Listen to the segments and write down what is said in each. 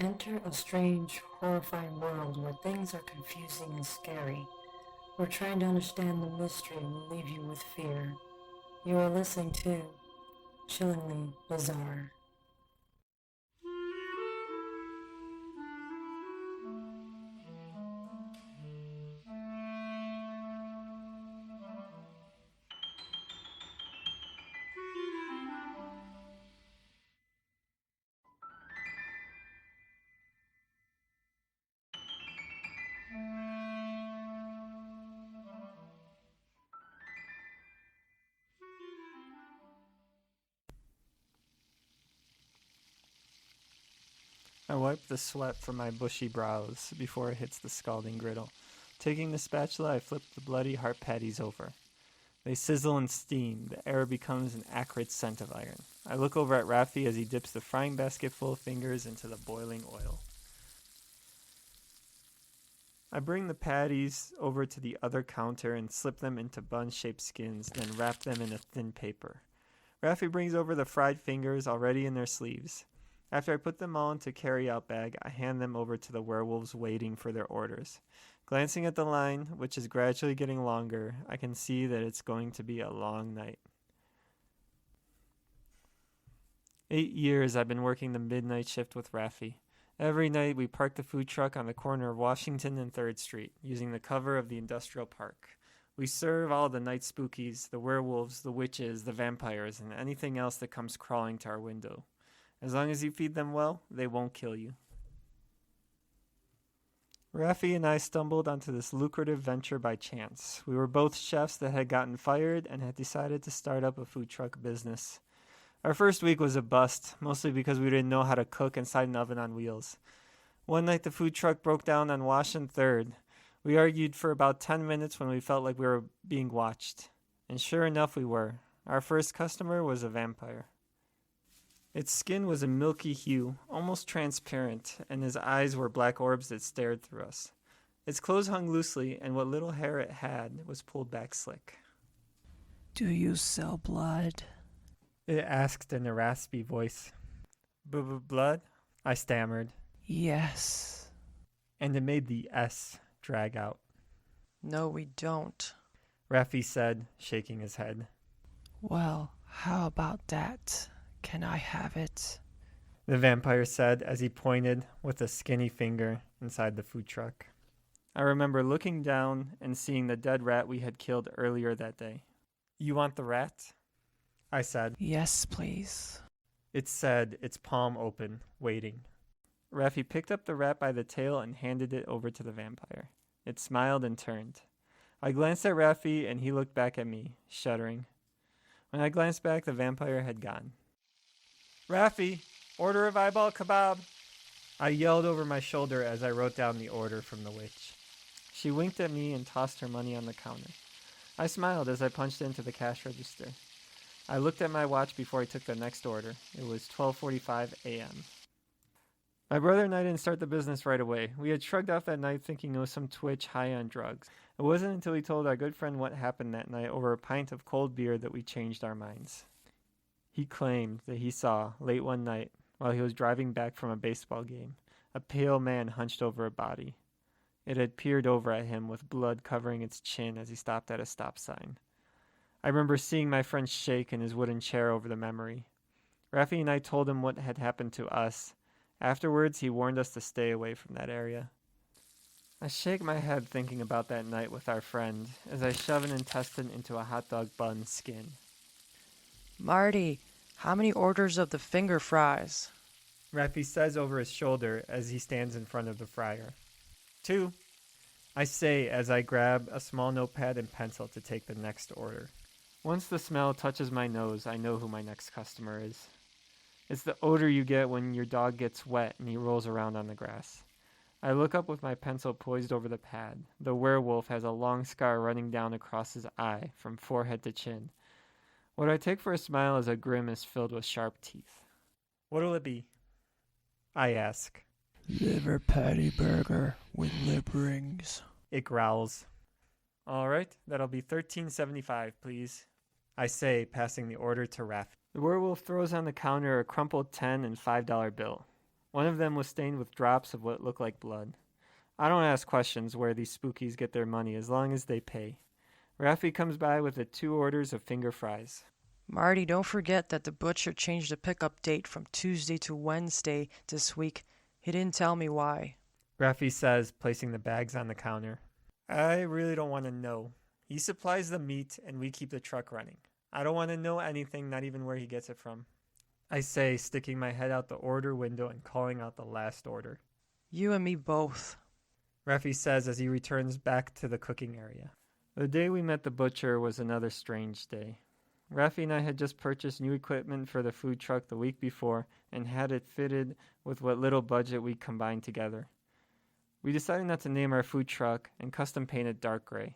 Enter a strange, horrifying world where things are confusing and scary. We're trying to understand the mystery and leave you with fear. You are listening to Chillingly Bizarre. I wipe the sweat from my bushy brows before it hits the scalding griddle. Taking the spatula, I flip the bloody heart patties over. They sizzle and steam. The air becomes an acrid scent of iron. I look over at Raffie as he dips the frying basket full of fingers into the boiling oil. I bring the patties over to the other counter and slip them into bun-shaped skins, then wrap them in a thin paper. Raffie brings over the fried fingers already in their sleeves. After I put them all into a carry-out bag, I hand them over to the werewolves waiting for their orders. Glancing at the line, which is gradually getting longer, I can see that it's going to be a long night. 8 years I've been working the midnight shift with Raffie. Every night we park the food truck on the corner of Washington and 3rd Street, using the cover of the industrial park. We serve all the night spookies, the werewolves, the witches, the vampires, and anything else that comes crawling to our window. As long as you feed them well, they won't kill you. Raffie and I stumbled onto this lucrative venture by chance. We were both chefs that had gotten fired and had decided to start up a food truck business. Our first week was a bust, mostly because we didn't know how to cook inside an oven on wheels. One night the food truck broke down on Wash and 3rd. We argued for about 10 minutes when we felt like we were being watched. And sure enough we were. Our first customer was a vampire. Its skin was a milky hue, almost transparent, and his eyes were black orbs that stared through us. Its clothes hung loosely, and what little hair it had was pulled back slick. Do you sell blood? It asked in a raspy voice. Blood? I stammered, Yes. and it made the S drag out. No, we don't. Raffie said, shaking his head. Well, how about that? Can I have it? The vampire said as he pointed with a skinny finger inside the food truck. I remember looking down and seeing the dead rat we had killed earlier that day. You want the rat? I said. Yes, please. It said, its palm open, waiting. Raffie picked up the rat by the tail and handed it over to the vampire. It smiled and turned. I glanced at Raffie and he looked back at me, shuddering. When I glanced back, the vampire had gone. Raffie, order of eyeball kebab. I yelled over my shoulder as I wrote down the order from the witch. She winked at me and tossed her money on the counter. I smiled as I punched into the cash register. I looked at my watch before I took the next order. It was 12:45 a.m. My brother and I didn't start the business right away. We had shrugged off that night thinking it was some twitch high on drugs. It wasn't until we told our good friend what happened that night over a pint of cold beer that we changed our minds. He claimed that he saw, late one night, while he was driving back from a baseball game, a pale man hunched over a body. It had peered over at him with blood covering its chin as he stopped at a stop sign. I remember seeing my friend shake in his wooden chair over the memory. Raffie and I told him what had happened to us. Afterwards, he warned us to stay away from that area. I shake my head thinking about that night with our friend as I shove an intestine into a hot dog bun skin. Marty, how many orders of the finger fries? Raffie says over his shoulder as he stands in front of the fryer. 2. I say as I grab a small notepad and pencil to take the next order. Once the smell touches my nose, I know who my next customer is. It's the odor you get when your dog gets wet and he rolls around on the grass. I look up with my pencil poised over the pad. The werewolf has a long scar running down across his eye from forehead to chin. What I take for a smile is a grimace filled with sharp teeth. What'll it be? I ask. Liver patty burger with lip rings. It growls. All right, that'll be $13.75, please. I say, passing the order to Raffie. The werewolf throws on the counter a crumpled $10 and $5 bill. One of them was stained with drops of what looked like blood. I don't ask questions where these spookies get their money as long as they pay. Raffie comes by with the 2 orders of finger fries. Marty, don't forget that the butcher changed the pickup date from Tuesday to Wednesday this week. He didn't tell me why. Raffie says, placing the bags on the counter. I really don't want to know. He supplies the meat and we keep the truck running. I don't want to know anything, not even where he gets it from. I say, sticking my head out the order window and calling out the last order. You and me both. Raffie says as he returns back to the cooking area. The day we met the butcher was another strange day. Raffie and I had just purchased new equipment for the food truck the week before and had it fitted with what little budget we combined together. We decided not to name our food truck and custom paint it dark gray.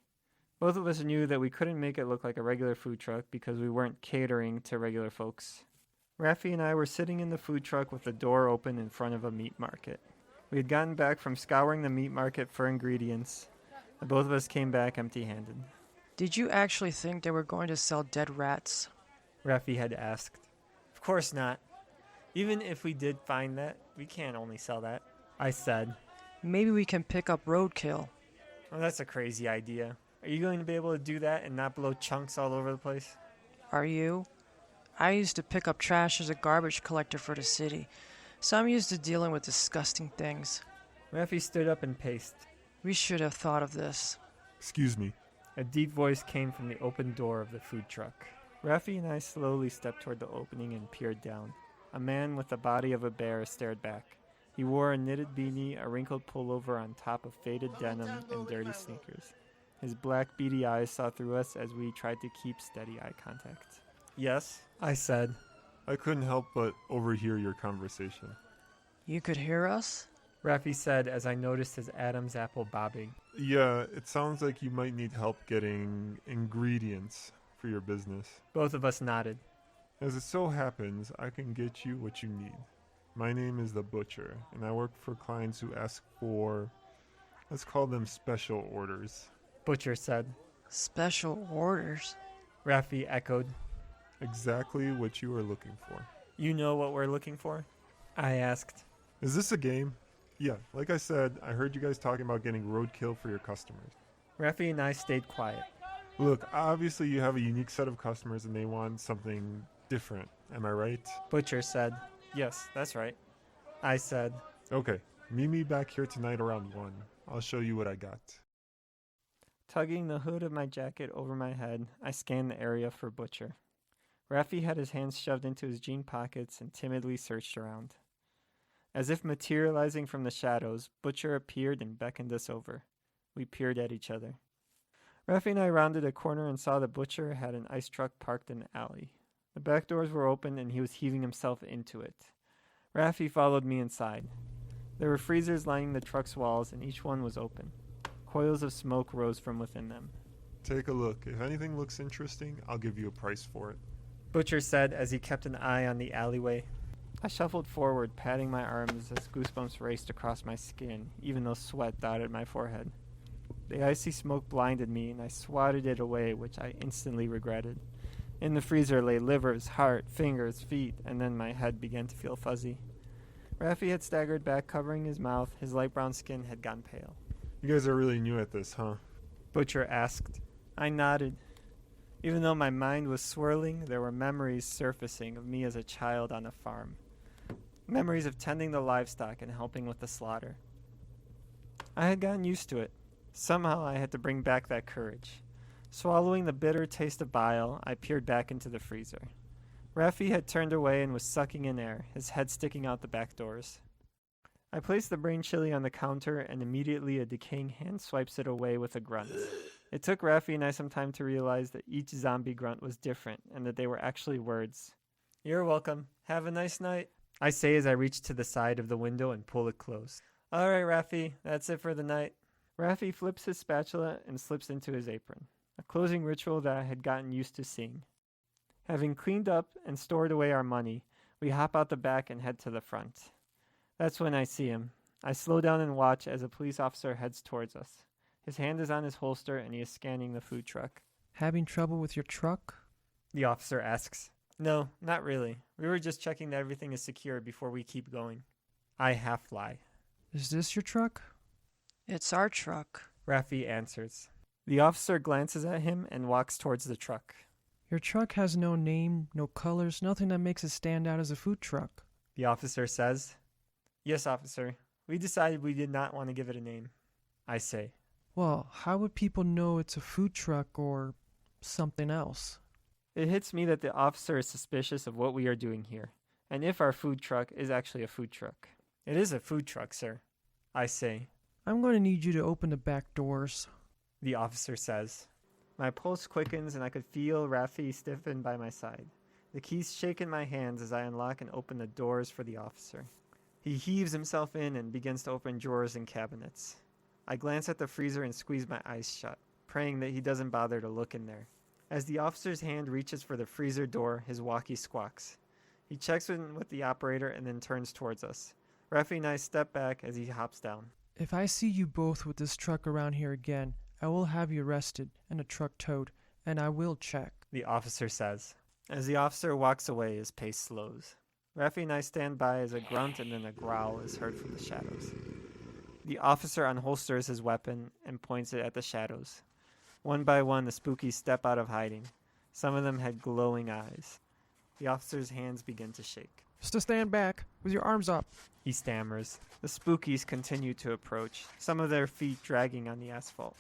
Both of us knew that we couldn't make it look like a regular food truck because we weren't catering to regular folks. Raffie and I were sitting in the food truck with the door open in front of a meat market. We had gotten back from scouring the meat market for ingredients, and both of us came back empty-handed. Did you actually think they were going to sell dead rats? Raffie had asked. Of course not. Even if we did find that, we can't only sell that. I said. Maybe we can pick up roadkill. Well, that's a crazy idea. Are you going to be able to do that and not blow chunks all over the place? Are you? I used to pick up trash as a garbage collector for the city, so I'm used to dealing with disgusting things. Raffie stood up and paced. We should have thought of this. Excuse me. A deep voice came from the open door of the food truck. Raffie and I slowly stepped toward the opening and peered down. A man with the body of a bear stared back. He wore a knitted beanie, a wrinkled pullover on top of faded denim, and dirty sneakers. His black beady eyes saw through us as we tried to keep steady eye contact. Yes, I said. I couldn't help but overhear your conversation. You could hear us? Raffie said as I noticed his Adam's apple bobbing. Yeah, it sounds like you might need help getting ingredients for your business. Both of us nodded. As it so happens, I can get you what you need. My name is the Butcher, and I work for clients who ask for, let's call them special orders. Butcher said. Special orders? Raffie echoed. Exactly what you are looking for. You know what we're looking for? I asked. Is this a game? Yeah, like I said, I heard you guys talking about getting roadkill for your customers. Raffie and I stayed quiet. Look, obviously you have a unique set of customers and they want something different. Am I right? Butcher said. Yes, that's right. I said. Okay, meet me back here tonight around 1. I'll show you what I got. Tugging the hood of my jacket over my head, I scanned the area for Butcher. Raffie had his hands shoved into his jean pockets and timidly searched around. As if materializing from the shadows, Butcher appeared and beckoned us over. We peered at each other. Raffie and I rounded a corner and saw the Butcher had an ice truck parked in the alley. The back doors were open and he was heaving himself into it. Raffie followed me inside. There were freezers lining the truck's walls and each one was open. Coils of smoke rose from within them. Take a look. If anything looks interesting, I'll give you a price for it. Butcher said as he kept an eye on the alleyway. I shuffled forward, patting my arms as goosebumps raced across my skin, even though sweat dotted my forehead. The icy smoke blinded me, and I swatted it away, which I instantly regretted. In the freezer lay livers, heart, fingers, feet, and then my head began to feel fuzzy. Raffie had staggered back, covering his mouth. His light brown skin had gone pale. You guys are really new at this, huh? Butcher asked. I nodded. Even though my mind was swirling, there were memories surfacing of me as a child on a farm. Memories of tending the livestock and helping with the slaughter. I had gotten used to it. Somehow I had to bring back that courage. Swallowing the bitter taste of bile, I peered back into the freezer. Raffie had turned away and was sucking in air, his head sticking out the back doors. I placed the brain chili on the counter, and immediately a decaying hand swipes it away with a grunt. It took Raffie and I some time to realize that each zombie grunt was different, and that they were actually words. You're welcome. Have a nice night, I say as I reach to the side of the window and pull it closed. All right, Raffie, that's it for the night. Raffie flips his spatula and slips into his apron, a closing ritual that I had gotten used to seeing. Having cleaned up and stored away our money, we hop out the back and head to the front. That's when I see him. I slow down and watch as a police officer heads towards us. His hand is on his holster and he is scanning the food truck. Having trouble with your truck? The officer asks. No, not really. We were just checking that everything is secure before we keep going. I half lie. Is this your truck? It's our truck. Raffie answers. The officer glances at him and walks towards the truck. Your truck has no name, no colors, nothing that makes it stand out as a food truck. The officer says, Yes, officer. We decided we did not want to give it a name. I say. Well, how would people know it's a food truck or something else? It hits me that the officer is suspicious of what we are doing here, and if our food truck is actually a food truck. It is a food truck, sir. I say. I'm going to need you to open the back doors. The officer says. My pulse quickens and I could feel Raffie stiffen by my side. The keys shake in my hands as I unlock and open the doors for the officer. He heaves himself in and begins to open drawers and cabinets. I glance at the freezer and squeeze my eyes shut, praying that he doesn't bother to look in there. As the officer's hand reaches for the freezer door, his walkie squawks. He checks in with the operator and then turns towards us. Raffie and I step back as he hops down. If I see you both with this truck around here again, I will have you arrested and the truck towed, and I will check. The officer says. As the officer walks away, his pace slows. Raffie and I stand by as a grunt and then a growl is heard from the shadows. The officer unholsters his weapon and points it at the shadows. One by one, the spookies step out of hiding. Some of them had glowing eyes. The officer's hands begin to shake. Just stand back, with your arms up. He stammers. The spookies continue to approach, some of their feet dragging on the asphalt.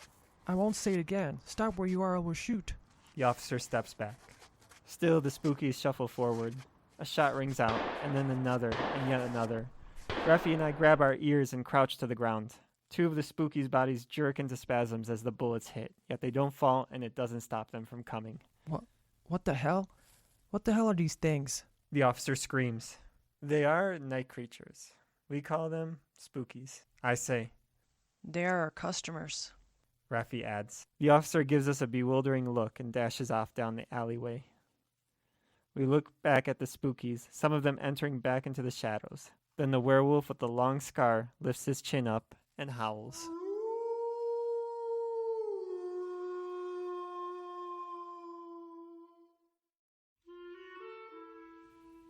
I won't say it again. Stop where you are or we'll shoot. The officer steps back. Still, the spookies shuffle forward. A shot rings out, and then another, and yet another. Raffie and I grab our ears and crouch to the ground. Two of the spookies' bodies jerk into spasms as the bullets hit, yet they don't fall and it doesn't stop them from coming. What the hell? What the hell are these things? The officer screams. They are night creatures. We call them spookies. I say. They are our customers. Raffie adds. The officer gives us a bewildering look and dashes off down the alleyway. We look back at the spookies, some of them entering back into the shadows. Then the werewolf with the long scar lifts his chin up and howls.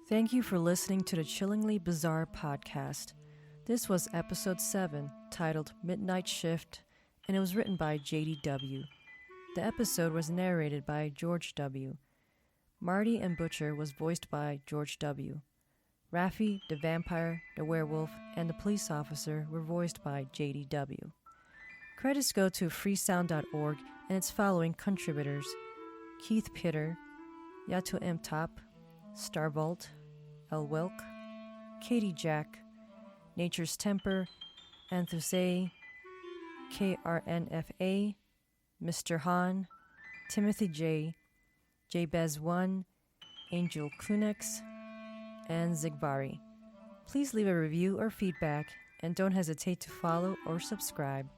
Thank you for listening to the Chillingly Bizarre podcast. This was episode 7, titled Midnight Shift, and it was written by JDW. The episode was narrated by George W. Marty and Butcher was voiced by George W. Raffie, the vampire, the werewolf, and the police officer were voiced by JDW. Credits go to freesound.org and its following contributors: Keith Pitter, Yato M. Top, Starvault, L. Wilk, Katie Jack, Nature's Temper, Anthusay, KRNFA, Mr. Han, Timothy J., Jbez1, Angel Kunex, and Zigvari. Please leave a review or feedback, and don't hesitate to follow or subscribe.